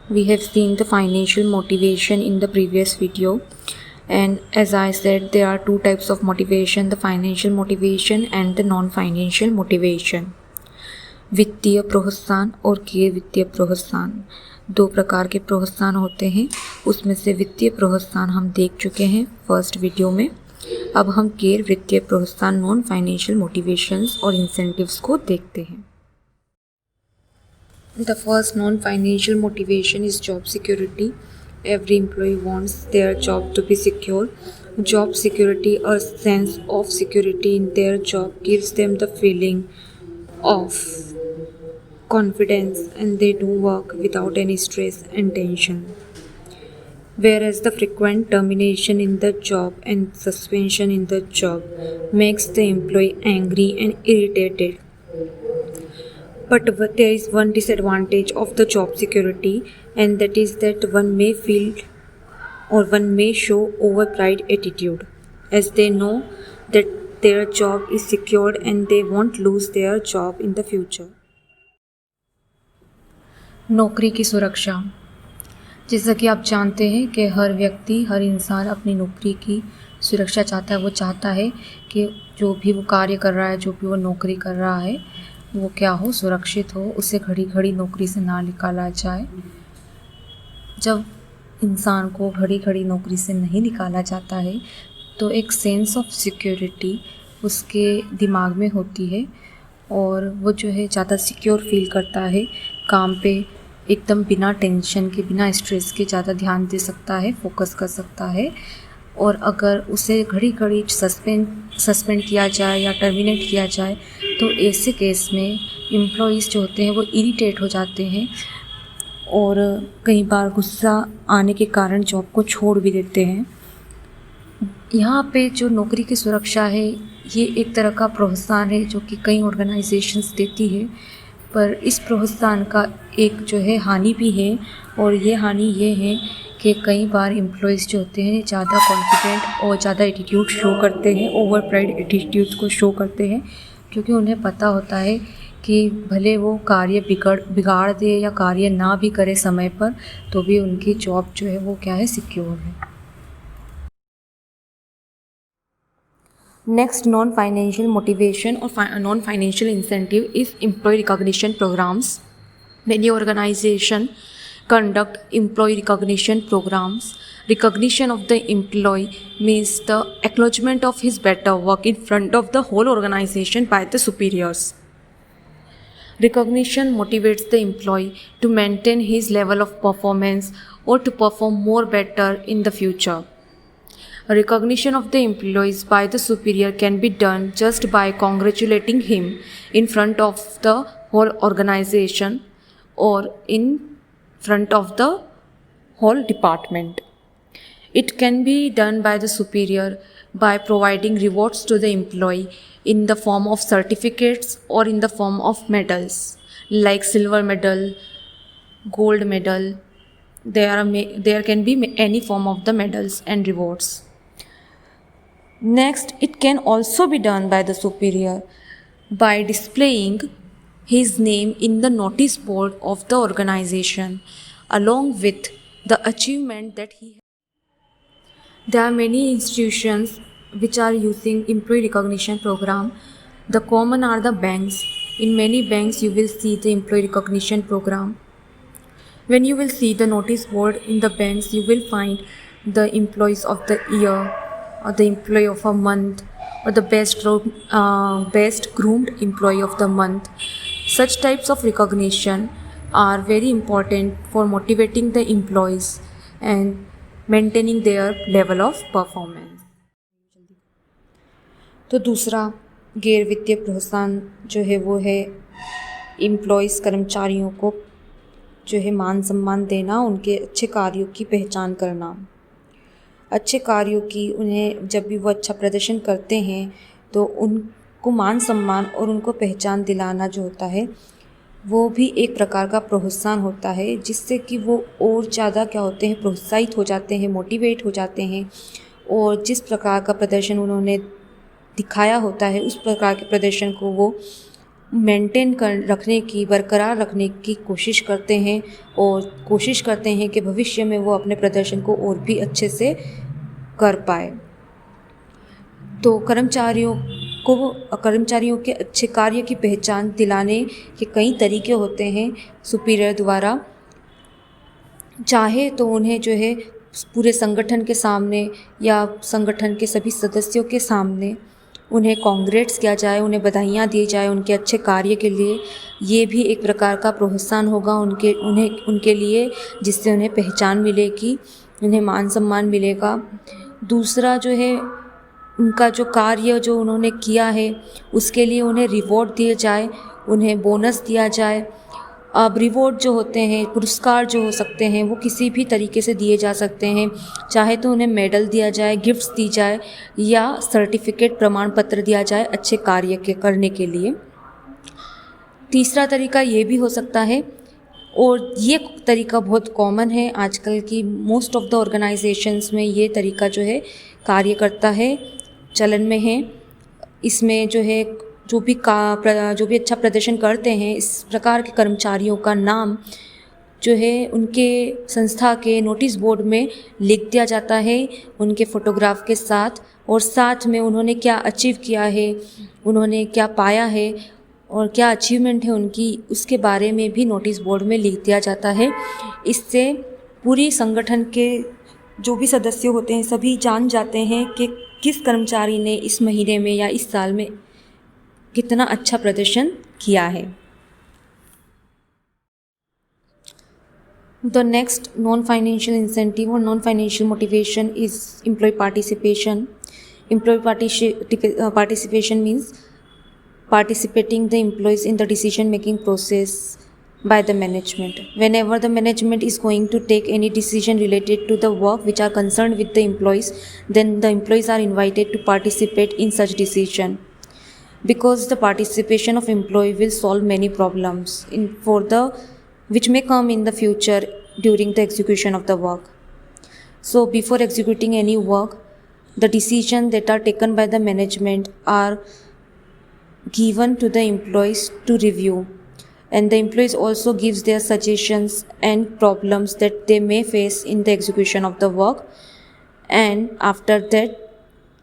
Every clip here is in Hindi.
We have seen the financial motivation in the previous video, and as I said, there are two types of motivation, the financial motivation and the non-financial motivation. वित्तीय प्रोत्साहन और गैर वित्तीय प्रोत्साहन, दो प्रकार के प्रोत्साहन होते हैं। उसमें से वित्तीय प्रोत्साहन हम देख चुके हैं फर्स्ट वीडियो में। अब हम गैर वित्तीय प्रोत्साहन नॉन फाइनेंशियल मोटिवेशंस और इंसेंटिव्स को देखते हैं। The first non-financial motivation is job security. Every employee wants their job to be secure. Job security, a sense of security in their job, gives them the feeling of confidence, and they do work without any stress and tension. Whereas the frequent termination in the job and suspension in the job makes the employee angry and irritated. But there is one disadvantage of the job security, and that is that one may feel or one may show overpride attitude, as they know that their job is secured and they won't lose their job in the future. नौकरी की सुरक्षा, जैसा कि आप जानते हैं कि हर व्यक्ति, हर इंसान अपनी नौकरी की सुरक्षा चाहता है। वो चाहता है कि जो भी वो कार्य कर रहा है, जो भी वो नौकरी कर रहा है, वो क्या हो, सुरक्षित हो, उसे घड़ी घड़ी नौकरी से ना निकाला जाए। जब इंसान को घड़ी घड़ी नौकरी से नहीं निकाला जाता है तो एक सेंस ऑफ सिक्योरिटी उसके दिमाग में होती है और वो जो है ज़्यादा सिक्योर फील करता है। काम पे एकदम बिना टेंशन के, बिना स्ट्रेस के ज़्यादा ध्यान दे सकता है, फोकस कर सकता है। और अगर उसे घड़ी घड़ी सस्पेंड किया जाए या टर्मिनेट किया जाए तो ऐसे केस में एम्प्लॉइज़ जो होते हैं वो इरिटेट हो जाते हैं और कई बार गुस्सा आने के कारण जॉब को छोड़ भी देते हैं। यहाँ पे जो नौकरी की सुरक्षा है ये एक तरह का प्रोत्साहन है जो कि कई ऑर्गेनाइजेशंस देती है, पर इस प्रोत्साहन का एक जो है हानि भी है, और ये हानि ये है कि कई बार एम्प्लॉइज़ जो होते हैं ज़्यादा कॉन्फिडेंट और ज़्यादा एटीट्यूड शो करते हैं, ओवर प्राइड एटीट्यूड को शो करते हैं, क्योंकि उन्हें पता होता है कि भले वो कार्य बिगाड़ दे या कार्य ना भी करे समय पर, तो भी उनकी जॉब जो है वो क्या है, सिक्योर है। नेक्स्ट नॉन फाइनेंशियल मोटिवेशन और non financial incentive is employee recognition programs. Many organizations conduct employee recognition programs. Recognition of the employee means the acknowledgement of his better work in front of the whole organization by the superiors. Recognition motivates the employee to maintain his level of performance or to perform more better in the future. Recognition of the employees by the superior can be done just by congratulating him in front of the whole organization or in front of the whole department. It can be done by the superior by providing rewards to the employee in the form of certificates or in the form of medals like silver medal, gold medal. There can be any form of the medals and rewards. Next, it can also be done by the superior by displaying his name in the notice board of the organization along with the achievement that he has. There are many institutions which are using employee recognition program. The common are the banks. In many banks you will see the employee recognition program. When you will see the notice board in the banks, you will find the employees of the year or the employee of a month or the best groomed employee of the month. Such types of recognition are very important for motivating the employees and maintaining their level of performance. तो दूसरा गैर वित्तीय प्रोत्साहन जो है वो है एम्प्लॉइज़, कर्मचारियों को जो है मान सम्मान देना, उनके अच्छे कार्यों की पहचान करना। अच्छे कार्यों की, उन्हें जब भी वो अच्छा प्रदर्शन करते हैं तो उनको मान सम्मान और उनको पहचान दिलाना जो होता है वो भी एक प्रकार का प्रोत्साहन होता है, जिससे कि वो और ज़्यादा क्या होते हैं, प्रोत्साहित हो जाते हैं, मोटिवेट हो जाते हैं और जिस प्रकार का प्रदर्शन उन्होंने दिखाया होता है उस प्रकार के प्रदर्शन को वो मेंटेन कर रखने की, बरकरार रखने की कोशिश करते हैं और कोशिश करते हैं कि भविष्य में वो अपने प्रदर्शन को और भी अच्छे से कर पाए। तो कर्मचारियों के अच्छे कार्य की पहचान दिलाने के कई तरीके होते हैं सुपीरियर द्वारा। चाहे तो उन्हें जो है पूरे संगठन के सामने या संगठन के सभी सदस्यों के सामने उन्हें कॉन्ग्रेट्स किया जाए, उन्हें बधाइयाँ दी जाए उनके अच्छे कार्य के लिए। ये भी एक प्रकार का प्रोत्साहन होगा उनके लिए, जिससे उन्हें पहचान मिलेगी, उन्हें मान सम्मान मिलेगा। दूसरा जो है, उनका जो कार्य जो उन्होंने किया है उसके लिए उन्हें रिवॉर्ड दिए जाए, उन्हें बोनस दिया जाए। अब रिवॉर्ड जो होते हैं, पुरस्कार जो हो सकते हैं, वो किसी भी तरीके से दिए जा सकते हैं। चाहे तो उन्हें मेडल दिया जाए, गिफ्ट्स दी जाए या सर्टिफिकेट, प्रमाण पत्र दिया जाए अच्छे कार्य के करने के लिए। तीसरा तरीका ये भी हो सकता है, और ये तरीका बहुत कॉमन है आजकल की मोस्ट ऑफ द ऑर्गेनाइजेशंस में, ये तरीका जो है कार्य करता है, चलन में है। इसमें जो है जो भी अच्छा प्रदर्शन करते हैं, इस प्रकार के कर्मचारियों का नाम जो है उनके संस्था के नोटिस बोर्ड में लिख दिया जाता है उनके फ़ोटोग्राफ के साथ, और साथ में उन्होंने क्या अचीव किया है, उन्होंने क्या पाया है और क्या अचीवमेंट है उनकी, उसके बारे में भी नोटिस बोर्ड में लिख दिया जाता है। इससे पूरी संगठन के जो भी सदस्य होते हैं सभी जान जाते हैं कि किस कर्मचारी ने इस महीने में या इस साल में कितना अच्छा प्रदर्शन किया है। The next non-financial incentive or non-financial motivation is employee participation. Participation means participating the employees in the decision-making process by the management. Whenever the management is going to take any decision related to the work which are concerned with the employees, then the employees are invited to participate in such decision. Because the participation of employee will solve many problems which may come in the future during the execution of the work. So before executing any work, the decisions that are taken by the management are given to the employees to review, and the employees also gives their suggestions and problems that they may face in the execution of the work, and after that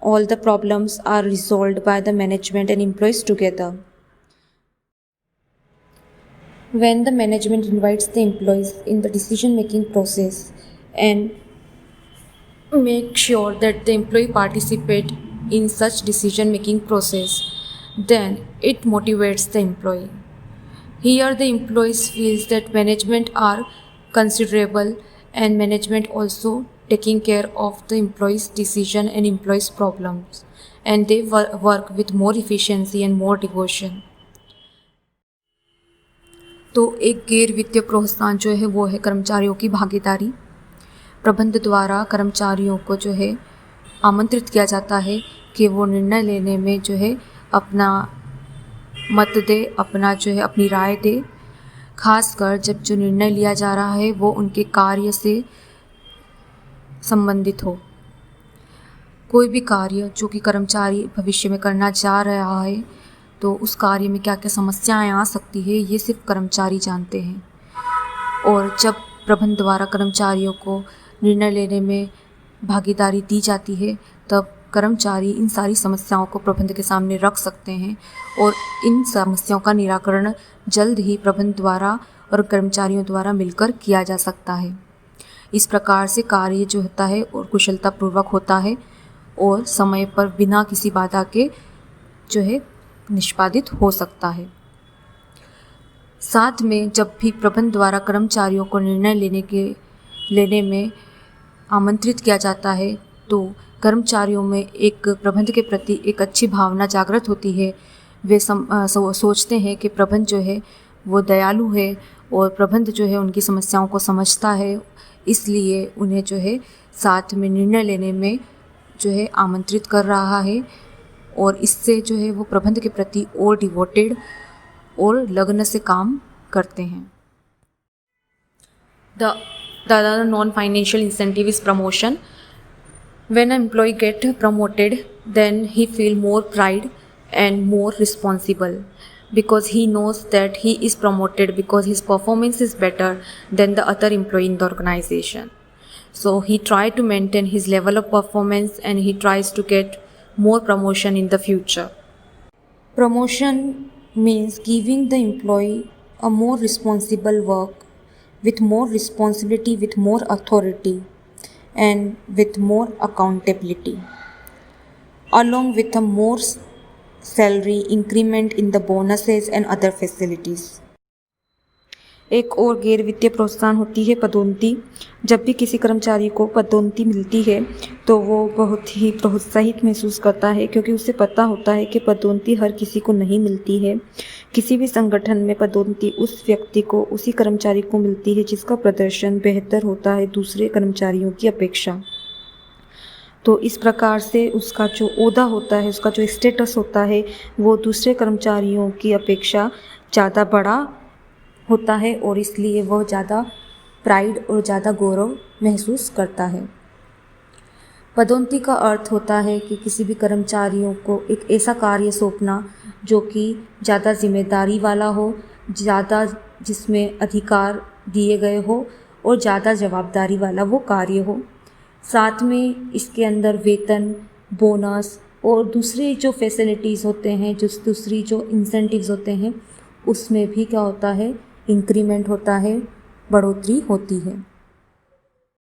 all the problems are resolved by the management and employees together. When the management invites the employees in the decision making process and make sure that the employee participate in such decision making process, then it motivates the employee. Here the employees feels that management are considerable and management also taking care of the employees' decision and employees' problems, and they work with more efficiency and more devotion. तो एक गैर वित्तीय प्रोत्साहन जो है वो है कर्मचारियों की भागीदारी। प्रबंध द्वारा कर्मचारियों को जो है आमंत्रित किया जाता है कि वो निर्णय लेने में जो है अपना मत दे, अपना जो है अपनी राय दे, खासकर जब जो निर्णय लिया जा रहा है वो उनके कार्य से संबंधित हो। कोई भी कार्य जो कि कर्मचारी भविष्य में करना चाह रहा है तो उस कार्य में क्या क्या समस्याएं आ सकती है ये सिर्फ कर्मचारी जानते हैं, और जब प्रबंध द्वारा कर्मचारियों को निर्णय लेने में भागीदारी दी जाती है तब कर्मचारी इन सारी समस्याओं को प्रबंध के सामने रख सकते हैं और इन समस्याओं का निराकरण जल्द ही प्रबंध द्वारा और कर्मचारियों द्वारा मिलकर किया जा सकता है। इस प्रकार से कार्य जो होता है और कुशलतापूर्वक होता है और समय पर बिना किसी बाधा के जो है निष्पादित हो सकता है। साथ में जब भी प्रबंध द्वारा कर्मचारियों को निर्णय लेने में आमंत्रित किया जाता है तो कर्मचारियों में एक प्रबंध के प्रति एक अच्छी भावना जागृत होती है। वे सोचते हैं कि प्रबंध जो है वो दयालु है और प्रबंध जो है उनकी समस्याओं को समझता है, इसलिए उन्हें जो है साथ में निर्णय लेने में जो है आमंत्रित कर रहा है, और इससे जो है वो प्रबंध के प्रति और डिवोटेड और लगन से काम करते हैं। The other non-financial incentive is promotion. When an employee get promoted, then he feel more pride and more responsible. because he knows that he is promoted because his performance is better than the other employee in the organization. So he tried to maintain his level of performance and he tries to get more promotion in the future. Promotion means giving the employee a more responsible work with more responsibility, with more authority, and with more accountability, along with a more salary increment in the bonuses and other facilities. एक और गैर वित्तीय प्रोत्साहन होती है पदोन्नति। जब भी किसी कर्मचारी को पदोन्नति मिलती है तो वो बहुत ही प्रोत्साहित महसूस करता है, क्योंकि उसे पता होता है कि पदोन्नति हर किसी को नहीं मिलती है। किसी भी संगठन में पदोन्नति उस व्यक्ति को, उसी कर्मचारी को मिलती है जिसका प्रदर्शन बेहतर होता है दूसरे कर्मचारियों की अपेक्षा। तो इस प्रकार से उसका जो ओहदा होता है, उसका जो स्टेटस होता है, वो दूसरे कर्मचारियों की अपेक्षा ज़्यादा बड़ा होता है और इसलिए वह ज़्यादा प्राइड और ज़्यादा गौरव महसूस करता है। पदोन्नति का अर्थ होता है कि किसी भी कर्मचारियों को एक ऐसा कार्य सौंपना जो कि ज़्यादा जिम्मेदारी वाला हो, ज़्यादा जिसमें अधिकार दिए गए हो और ज़्यादा जवाबदारी वाला वो कार्य हो। साथ में इसके अंदर वेतन, बोनस और दूसरे जो फैसिलिटीज़ होते हैं, दूसरी जो इंसेंटिव्स होते हैं, उसमें भी क्या होता है, इंक्रीमेंट होता है, बढ़ोतरी होती है।